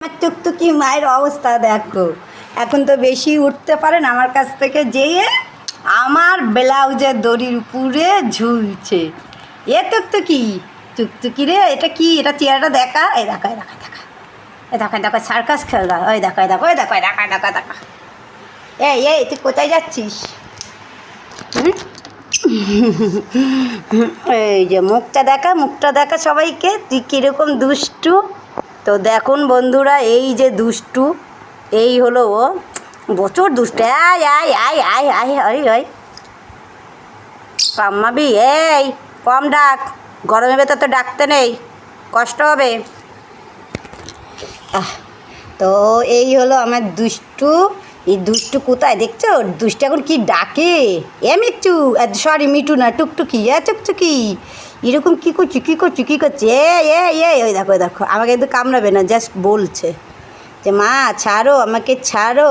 আমার টুকটুকি মায়ের অবস্থা দেখো, এখন তো বেশি উঠতে পারে না, আমার কাছ থেকে যেয়ে আমার ব্লাউজের দড়ির উপরে ঝুলছে। এ টুকটুকি, টুকটুকি রে, এটা কি? এটা চেহারাটা দেখা, এই দেখা, এই দেখা, দেখা, এ দেখা, দেখো সার্কাস খেলা, ওই দেখো, এই দেখো, ওই দেখো, দেখা, দেখা, দেখা। এই তুই কোথায় যাচ্ছিস? এই যে মুখটা দেখা, মুখটা দেখা সবাইকে, তুই কীরকম দুষ্টু। তো দেখুন বন্ধুরা, এই যে দুষ্টু, এই হলো ও, প্রচুর দুষ্টু। আয় আয় আয় আয় আয় আয় আয়, কামাবি, এই কম ডাক, গরমের ভেতর তো ডাকতে নেই, কষ্ট হবে। তো এই হলো আমার দুষ্টু। এই দুষ্টু কোথায় দেখছো? দুষ্টু এখন কি ডাকে? এ মিট্টু, সরি মিটু না, টুকটুকি, টুকটুকি, এরকম কী করছি, কী করছি, কী করছি? ওই দেখো, ওই দেখো, আমাকে কিন্তু কামড়াবে না, জাস্ট বলছে যে মা ছাড়ো, আমাকে ছাড়ো।